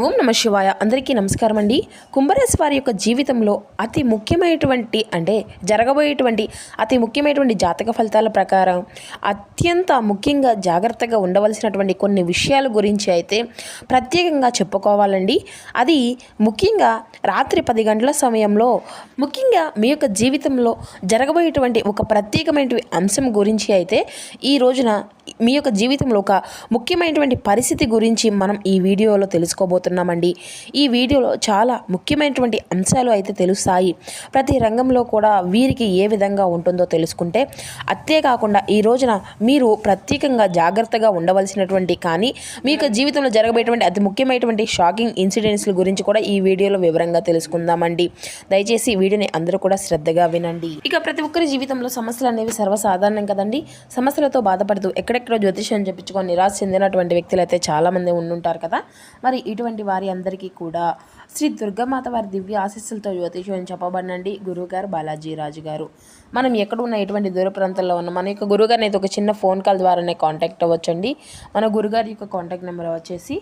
ఓం నమ శివాయ. అందరికీ నమస్కారం అండి. కుంభరాశి వారి యొక్క జీవితంలో అతి ముఖ్యమైనటువంటి జరగబోయేటువంటి అతి ముఖ్యమైనటువంటి జాతక ఫలితాల ప్రకారం అత్యంత ముఖ్యంగా జాగ్రత్తగా ఉండవలసినటువంటి కొన్ని విషయాల గురించి అయితే ప్రత్యేకంగా చెప్పుకోవాలండి. అది ముఖ్యంగా రాత్రి 10 గంటల సమయంలో ముఖ్యంగా మీ యొక్క జీవితంలో జరగబోయేటువంటి ఒక ప్రత్యేకమైనటువంటి అంశం గురించి అయితే ఈ రోజున మీ యొక్క జీవితంలో ఒక ముఖ్యమైనటువంటి పరిస్థితి గురించి మనం ఈ వీడియోలో తెలుసుకోబోతున్నామండి. ఈ వీడియోలో చాలా ముఖ్యమైనటువంటి అంశాలు అయితే తెలుస్తాయి. ప్రతి రంగంలో కూడా వీరికి ఏ విధంగా ఉంటుందో తెలుసుకుంటే అంతేకాకుండా ఈ రోజున మీరు ప్రత్యేకంగా జాగ్రత్తగా ఉండవలసినటువంటి కానీ మీ యొక్క జీవితంలో జరగబోయేటువంటి అతి ముఖ్యమైనటువంటి షాకింగ్ ఇన్సిడెంట్స్ల గురించి కూడా ఈ వీడియోలో వివరంగా తెలుసుకుందామండి. దయచేసి వీడియోని అందరూ కూడా శ్రద్ధగా వినండి. ఇక ప్రతి ఒక్కరి జీవితంలో సమస్యలు అనేవి సర్వసాధారణం కదండి. సమస్యలతో బాధపడుతూ ఎక్కడెక్కడో జ్యోతిష్యం చెప్పించుకొని నిరాశ చెందినటువంటి వ్యక్తులు అయితే చాలామంది ఉండుంటారు కదా. మరి ఇటువంటి వారి అందరికీ కూడా శ్రీ దుర్గామాత వారి దివ్య ఆశీస్సులతో జ్యోతిష్యం చెప్పబడినండి గురువుగారు బాలాజీ రాజు గారు. మనం ఎక్కడ ఉన్న ఎటువంటి దూర ప్రాంతాల్లో ఉన్న మన యొక్క గురువుగారిని అయితే ఒక చిన్న ఫోన్ కాల్ ద్వారానే కాంటాక్ట్ అవ్వచ్చండి. మన గురుగారి యొక్క కాంటాక్ట్ నెంబర్ వచ్చేసి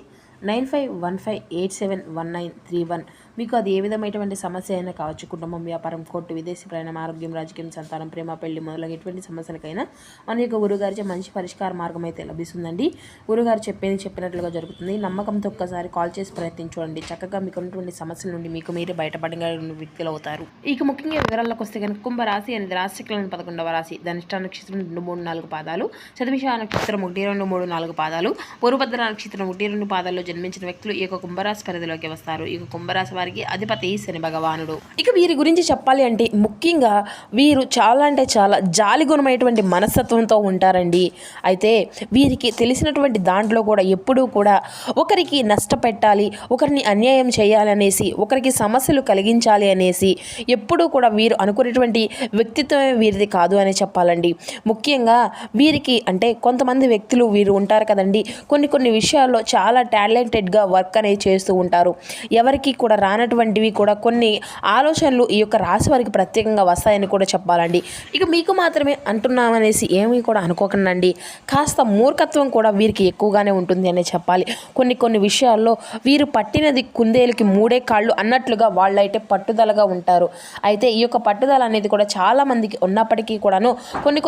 9515871931. మీకు అది ఏ విధమైనటువంటి సమస్య అయినా కావచ్చు, కుటుంబం, వ్యాపారం, కోర్టు, విదేశీ ప్రయాణం, ఆరోగ్యం, రాజకీయం, సంతానం, ప్రేమ, పెళ్లి మొదలగు ఎటువంటి సమస్యలకైనా మన యొక్క గురుగారిచే మంచి పరిష్కార మార్గం అయితే లభిస్తుందండి. గురుగారు చెప్పినట్లుగా జరుగుతుంది. నమ్మకంతో ఒక్కసారి కాల్ చేసి ప్రయత్నించండి. చక్కగా మీకు ఉన్నటువంటి సమస్యల నుండి మీకు మీరే బయటపడగలిగిన వ్యక్తులు అవుతారు. ఇక ముఖ్యంగా వివరాల్లోకి వస్తే కనుక కుంభరాశి అనేది రాశికలను 11వ రాశి. ధనిష్ట నక్షత్రం 2, 3, 4 పాదాలు, శతభిష నక్షత్రం 1, 2, 3, 4 పాదాలు, పూర్వభద్ర నక్షత్రం 1, 2 పాదాల్లో జన్మించిన వ్యక్తులు ఈ యొక్క కుంభరాశి పరిధిలోకి వస్తారు. ఈ కుంభరాశి వారికి అధిపతి శని భగవానుడు. ఇక వీరి గురించి చెప్పాలి అంటే ముఖ్యంగా వీరు చాలా అంటే చాలా జాలిగుణమైనటువంటి మనస్తత్వంతో ఉంటారండి. అయితే వీరికి తెలిసినటువంటి దాంట్లో కూడా ఎప్పుడూ కూడా ఒకరికి నష్టపెట్టాలి, ఒకరిని అన్యాయం చేయాలనేసి, ఒకరికి సమస్యలు కలిగించాలి అనేసి ఎప్పుడూ కూడా వీరు అనుకునేటువంటి వ్యక్తిత్వమే వీరిది కాదు అని చెప్పాలండి. ముఖ్యంగా వీరికి అంటే కొంతమంది వ్యక్తులు వీరు ఉంటారు కదండి, కొన్ని విషయాల్లో చాలా టాలెంటెడ్గా వర్క్ అనేది చేస్తూ ఉంటారు. ఎవరికి కూడా రానటువంటివి కూడా కొన్ని ఆలోచనలు ఈ యొక్క రాశి వారికి ప్రత్యేకంగా వస్తాయని కూడా చెప్పాలండి. ఇక మీకు మాత్రమే అంటున్నామనేసి ఏమీ కూడా అనుకోకండి. కాస్త మూర్ఖత్వం కూడా వీరికి ఎక్కువగానే ఉంటుంది అనే చెప్పాలి. కొన్ని విషయాల్లో వీరు పట్టినది కుందేలుకి 3 కాళ్ళు అన్నట్లుగా వాళ్ళైతే పట్టుదలగా ఉంటారు. అయితే ఈ యొక్క పట్టుదల అనేది కూడా చాలా మందికి ఉన్నప్పటికీ కూడాను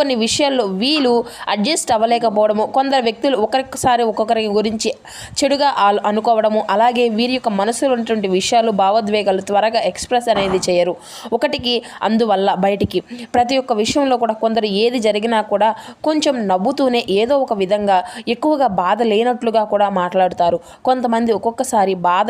కొన్ని విషయాల్లో వీళ్ళు అడ్జస్ట్ అవ్వలేకపోవడము, కొందరు వ్యక్తులు ఒక్కొక్కసారి ఒక్కొక్కరి గురించి చెడుగా అనుకోవడము, అలాగే వీరి యొక్క మనసులో ఉన్నటువంటి విషయాలు, భావోద్వేగాలు త్వరగా ఎక్స్ప్రెస్ అనేది చేయరు. ఒకటికి అందువల్ల బయటికి ప్రతి ఒక్క విషయంలో కూడా కొందరు ఏది జరిగినా కూడా కొంచెం నవ్వుతూనే ఏదో ఒక విధంగా ఎక్కువగా బాధ లేనట్లుగా కూడా మాట్లాడుతారు. కొంతమంది ఒక్కొక్కసారి బాధ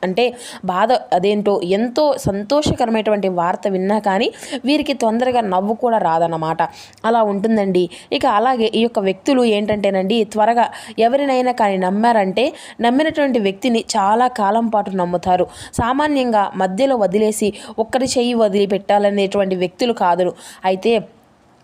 అంటే బాధ అదేంటో ఎంతో సంతోషకరమైనటువంటి వార్త విన్నా కానీ వీరికి తొందరగా నవ్వు కూడా రాదన్నమాట. అలా ఉంటుందండి. ఇక అలాగే ఈ యొక్క వ్యక్తులు ఏంటంటేనండి, త్వరగా ఎవరినైనా కానీ నమ్మారంటే నమ్మినటువంటి వ్యక్తిని చాలా కాలం పాటు నమ్ముతారు. సామాన్యంగా మధ్యలో వదిలేసి ఒక్కరి చెయ్యి వదిలిపెట్టాలనేటువంటి వ్యక్తులు కాదు. అయితే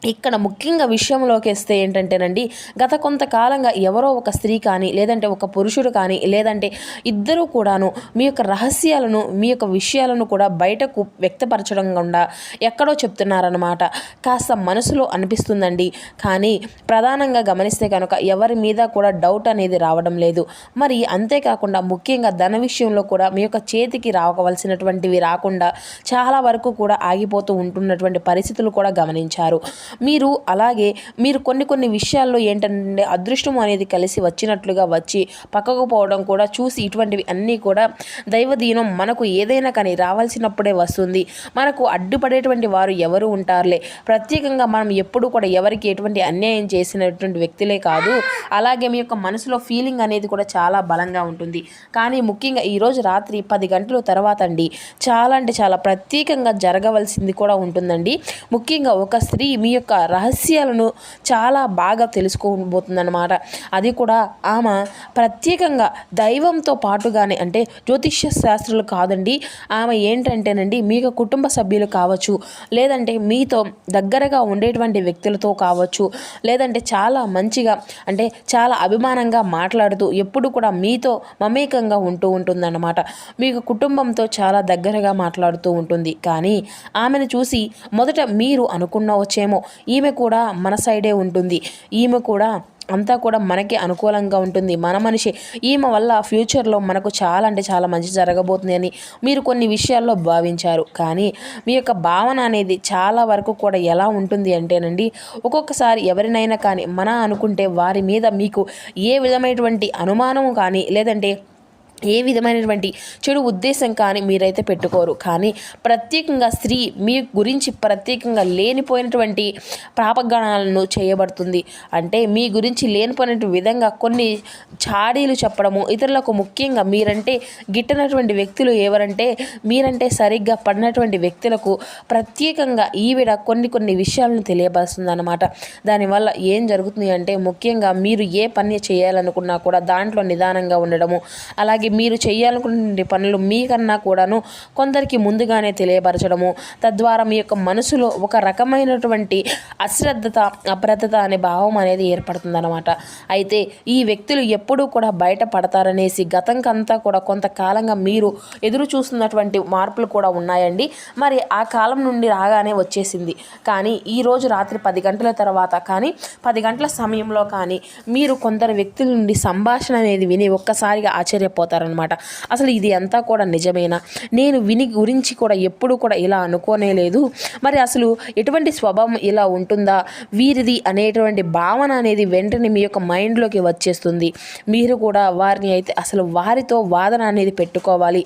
ఇక్కడ ముఖ్యంగా విషయంలోకి వస్తే ఏంటంటేనండి, గత కొంతకాలంగా ఎవరో ఒక స్త్రీ కానీ లేదంటే ఒక పురుషుడు కానీ లేదంటే ఇద్దరూ కూడాను మీ యొక్క రహస్యాలను, మీ యొక్క విషయాలను కూడా బయటకు వ్యక్తపరచడం గుండా ఎక్కడో చెప్తున్నారన్నమాట. కాస్త మనసులో అనిపిస్తుందండి. కానీ ప్రధానంగా గమనిస్తే కనుక ఎవరి మీద కూడా డౌట్ అనేది రావడం లేదు. మరి అంతేకాకుండా ముఖ్యంగా ధన విషయంలో కూడా మీ యొక్క చేతికి రావవలసినటువంటివి రాకుండా చాలా వరకు కూడా ఆగిపోతూ ఉంటున్నటువంటి పరిస్థితులు కూడా గమనించారు మీరు. అలాగే మీరు కొన్ని విషయాల్లో ఏంటంటే అదృష్టం అనేది కలిసి వచ్చినట్లుగా వచ్చి పక్కకు పోవడం కూడా చూసి ఇటువంటివి అన్నీ కూడా దైవదీనం. మనకు ఏదైనా కానీ రావాల్సినప్పుడే వస్తుంది. మనకు అడ్డుపడేటువంటి వారు ఎవరు ఉంటారులే. ప్రత్యేకంగా మనం ఎప్పుడు కూడా ఎవరికి ఎటువంటి అన్యాయం చేసినటువంటి వ్యక్తులే కాదు. అలాగే మీ యొక్క మనసులో ఫీలింగ్ అనేది కూడా చాలా బలంగా ఉంటుంది. కానీ ముఖ్యంగా ఈరోజు రాత్రి 10 గంటల తర్వాత అండి చాలా అంటే చాలా ప్రత్యేకంగా జరగవలసింది కూడా ఉంటుందండి. ముఖ్యంగా ఒక స్త్రీ మీ యొక్క రహస్యాలను చాలా బాగా తెలుసుకోబోతుందన్నమాట. అది కూడా ఆమె ప్రత్యేకంగా దైవంతో పాటుగానే, అంటే జ్యోతిష్య శాస్త్రాలు కాదండి, ఆమె ఏంటంటేనండి మీకు కుటుంబ సభ్యులు కావచ్చు, లేదంటే మీతో దగ్గరగా ఉండేటువంటి వ్యక్తులతో కావచ్చు, లేదంటే చాలా మంచిగా అంటే చాలా అభిమానంగా మాట్లాడుతూ ఎప్పుడు కూడా మీతో మమేకంగా ఉంటుందన్నమాట. మీకు కుటుంబంతో చాలా దగ్గరగా మాట్లాడుతూ ఉంటుంది. కానీ ఆమెను చూసి మొదట మీరు అనుకున్నవచ్చేమో ఈమె కూడా మన సైడే ఉంటుంది, ఈమె కూడా అంతా కూడా మనకి అనుకూలంగా ఉంటుంది, మన మనిషి ఈమె వల్ల ఫ్యూచర్లో మనకు చాలా అంటే చాలా మంచి జరగబోతుంది అని మీరు కొన్ని విషయాల్లో భావించారు. కానీ మీ యొక్క భావన అనేది చాలా వరకు కూడా ఎలా ఉంటుంది అంటేనండి, ఒక్కొక్కసారి ఎవరినైనా కానీ అనుకుంటే వారి మీద మీకు ఏ విధమైనటువంటి అనుమానం కానీ లేదంటే ఏ విధమైనటువంటి చెడు ఉద్దేశం కానీ మీరైతే పెట్టుకోరు. కానీ ప్రత్యేకంగా స్త్రీ మీ గురించి ప్రత్యేకంగా లేనిపోయినటువంటి ప్రాపగణాలను చేయబడుతుంది. అంటే మీ గురించి లేనిపోయినటువంటి విధంగా కొన్ని చాడీలు చెప్పడము, ఇతరులకు ముఖ్యంగా మీరంటే గిట్టనటువంటి వ్యక్తులు ఎవరంటే మీరంటే సరిగ్గా పడినటువంటి వ్యక్తులకు ప్రత్యేకంగా ఈవిడ కొన్ని విషయాలను తెలియపరుస్తుంది అన్నమాట. దానివల్ల ఏం జరుగుతుంది అంటే ముఖ్యంగా మీరు ఏ పని చేయాలనుకున్నా కూడా దాంట్లో నిదానంగా ఉండడము, అలాగే మీరు చేయాలనుకునే పనులు మీకన్నా కూడాను కొందరికి ముందుగానే తెలియపరచడము, తద్వారా మీ యొక్క మనసులో ఒక రకమైనటువంటి అశ్రద్ధత అప్రద్ధత అనే భావం అనేది ఏర్పడుతుందన్నమాట. అయితే ఈ వ్యక్తులు ఎప్పుడూ కూడా బయటపడతారనేసి గతంకంతా కూడా కొంతకాలంగా మీరు ఎదురు చూస్తున్నటువంటి మార్పులు కూడా ఉన్నాయండి. మరి ఆ కాలం నుండి రాగానే వచ్చేసింది. కానీ ఈరోజు రాత్రి 10 గంటల తర్వాత కానీ 10 గంటల సమయంలో కానీ మీరు కొందరు వ్యక్తుల నుండి సంభాషణ అనేది విని ఒక్కసారిగా ఆశ్చర్యపోతారనమాట. అసలు ఇది అంతా కూడా నిజమేనా, నేను విని గురించి కూడా ఎప్పుడు కూడా ఇలా అనుకోనే లేదు, మరి అసలు ఎటువంటి స్వభావం ఇలా ఉంటుందా వీరిది అనేటువంటి భావన అనేది వెంటనే మీ యొక్క మైండ్లోకి వచ్చేస్తుంది. మీరు కూడా వారిని అయితే అసలు వారితో వాదన అనేది పెట్టుకోవాలి.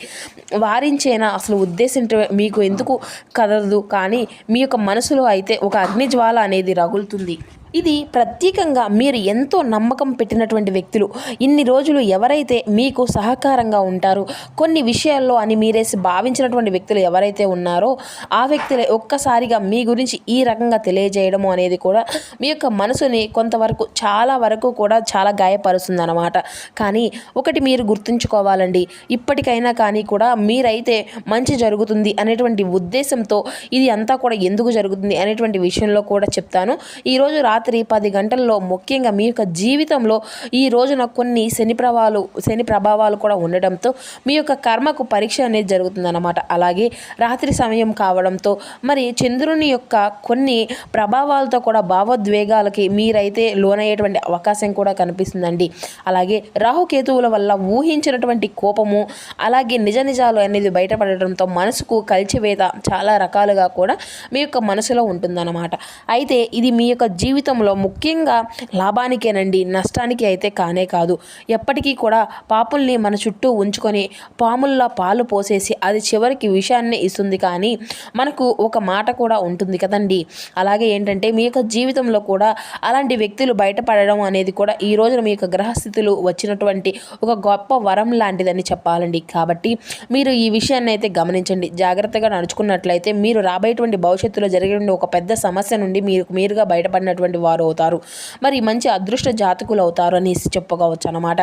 వారించేనా అసలు ఉద్దేశం మీకు ఎందుకు కదలదు, కానీ మీ యొక్క మనసులో అయితే ఒక అగ్నిజ్వాల అనేది రగులుతుంది. ఇది ప్రత్యేకంగా మీరు ఎంతో నమ్మకం పెట్టినటువంటి వ్యక్తులు, ఇన్ని రోజులు ఎవరైతే మీకు సహకారంగా ఉంటారో కొన్ని విషయాల్లో అని మీరేసి భావించినటువంటి వ్యక్తులు ఎవరైతే ఉన్నారో ఆ వ్యక్తులే ఒక్కసారిగా మీ గురించి ఈ రకంగా తెలియజేయడము అనేది కూడా మీ యొక్క మనసుని కొంతవరకు చాలా వరకు కూడా చాలా గాయపరుస్తుంది అన్నమాట. కానీ ఒకటి మీరు గుర్తుంచుకోవాలండి, ఇప్పటికైనా కానీ కూడా మీరైతే మంచి జరుగుతుంది అనేటువంటి ఉద్దేశంతో ఇది అంతా కూడా ఎందుకు జరుగుతుంది అనేటువంటి విషయంలో కూడా చెప్తాను. ఈరోజు రాత్రి 10 గంటల్లో ముఖ్యంగా మీ యొక్క జీవితంలో ఈ రోజున కొన్ని శని ప్రభావాలు కూడా ఉండడంతో మీ యొక్క కర్మకు పరీక్ష అనేది జరుగుతుందన్నమాట. అలాగే రాత్రి సమయం కావడంతో మరి చంద్రుని యొక్క కొన్ని ప్రభావాలతో కూడా భావోద్వేగాలకి మీరైతే లోనయ్యేటువంటి అవకాశం కూడా కనిపిస్తుందండి. అలాగే రాహుకేతువుల వల్ల ఊహించినటువంటి కోపము అలాగే నిజాలు అనేది బయటపడటంతో మనసుకు కలిచివేత చాలా రకాలుగా కూడా మీ యొక్క మనసులో ఉంటుందన్నమాట. అయితే ఇది మీ యొక్క జీవితంలో ముఖ్యంగా లాభానికేనండి, నష్టానికి అయితే కానే కాదు. ఎప్పటికీ కూడా పాపుల్ని మన చుట్టూ ఉంచుకొని పాముల్లా పాలు పోసేసి అది చివరికి విషయాన్ని ఇస్తుంది. కానీ మనకు ఒక మాట కూడా ఉంటుంది కదండి. అలాగే ఏంటంటే మీ యొక్క జీవితంలో కూడా అలాంటి వ్యక్తులు బయటపడడం అనేది కూడా ఈ రోజున మీ యొక్క గ్రహస్థితులు వచ్చినటువంటి ఒక గొప్ప వరం లాంటిదని చెప్పాలండి. కాబట్టి మీరు ఈ విషయాన్ని అయితే గమనించండి. జాగ్రత్తగా నడుచుకున్నట్లయితే మీరు రాబోయేటువంటి భవిష్యత్తులో జరిగే ఒక పెద్ద సమస్య నుండి మీరుగా బయటపడినటువంటి వారు అవుతారు. మరి మంచి అదృష్ట జాతకులు అవుతారు అనేసి చెప్పుకోవచ్చు అన్నమాట.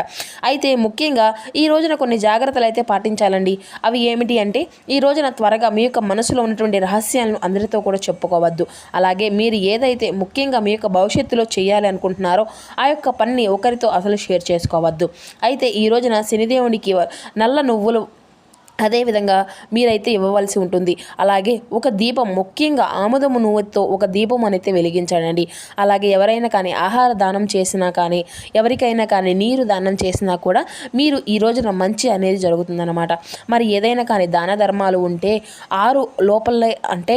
అయితే ముఖ్యంగా ఈ రోజున కొన్ని జాగ్రత్తలు అయితే పాటించాలండి. అవి ఏమిటి అంటే ఈ రోజున త్వరగా మీ యొక్క మనసులో ఉన్నటువంటి రహస్యాలను అందరితో కూడా చెప్పుకోవద్దు. అలాగే మీరు ఏదైతే ముఖ్యంగా మీ యొక్క భవిష్యత్తులో చేయాలి అనుకుంటున్నారో ఆ యొక్క పనిని ఒకరితో అసలు షేర్ చేసుకోవద్దు. అయితే ఈ రోజున శనిదేవునికి నల్ల నువ్వులు అదేవిధంగా మీరైతే ఇవ్వవలసి ఉంటుంది. అలాగే ఒక దీపం ముఖ్యంగా ఆముదము నువ్వుతో ఒక దీపం అనేది వెలిగించండి. అలాగే ఎవరైనా కానీ ఆహార దానం చేసినా కానీ ఎవరికైనా కానీ నీరు దానం చేసినా కూడా మీరు ఈ రోజున మంచి అనేది జరుగుతుందన్నమాట. మరి ఏదైనా కానీ దాన ధర్మాలు ఉంటే 6 లోపలే అంటే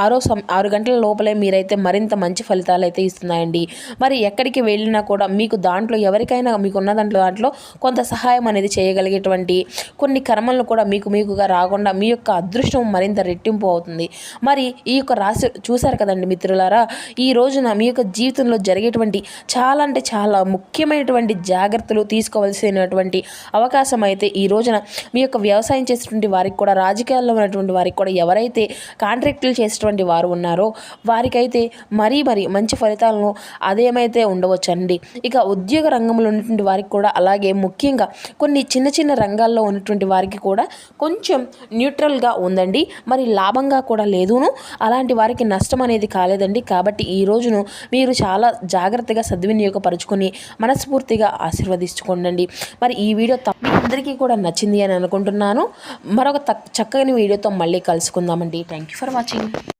6 గంటల లోపలే మీరైతే మరింత మంచి ఫలితాలు అయితే ఇస్తున్నాయండి. మరి ఎక్కడికి వెళ్ళినా కూడా మీకు దాంట్లో ఎవరికైనా మీకున్న దాంట్లో కొంత సహాయం అనేది చేయగలిగేటువంటి కొన్ని కర్మలను కూడా మీకుగా రాకుండా మీ యొక్క అదృష్టం మరింత రెట్టింపు అవుతుంది. మరి ఈ యొక్క రాశి చూశారు కదండి మిత్రులారా, ఈ రోజున మీ యొక్క జీవితంలో జరిగేటువంటి చాలా అంటే చాలా ముఖ్యమైనటువంటి జాగ్రత్తలు తీసుకోవాల్సినటువంటి అవకాశం అయితే ఈ రోజున మీ యొక్క వ్యవసాయం చేసేటువంటి వారికి కూడా, రాజకీయాల్లో ఉన్నటువంటి వారికి కూడా, ఎవరైతే కాంట్రాక్టులు చేసేటువంటి వారు ఉన్నారో వారికైతే మరీ మంచి ఫలితాలను అదేమైతే ఉండవచ్చండి. ఇక ఉద్యోగ రంగంలో ఉన్నటువంటి వారికి కూడా, అలాగే ముఖ్యంగా కొన్ని చిన్న రంగాల్లో ఉన్నటువంటి వారికి కూడా కొంచెం న్యూట్రల్గా ఉందండి. మరి లాభంగా కూడా లేదును, అలాంటి వారికి నష్టం అనేది కాలేదండి. కాబట్టి ఈ రోజును మీరు చాలా జాగ్రత్తగా సద్వినియోగపరుచుకొని మనస్ఫూర్తిగా ఆశీర్వదించుకోండి. మరి ఈ వీడియో మీ అందరికీ కూడా నచ్చింది అని అనుకుంటున్నాను. మరొక చక్కని వీడియోతో మళ్ళీ కలుసుకుందామండి. Thank you for watching.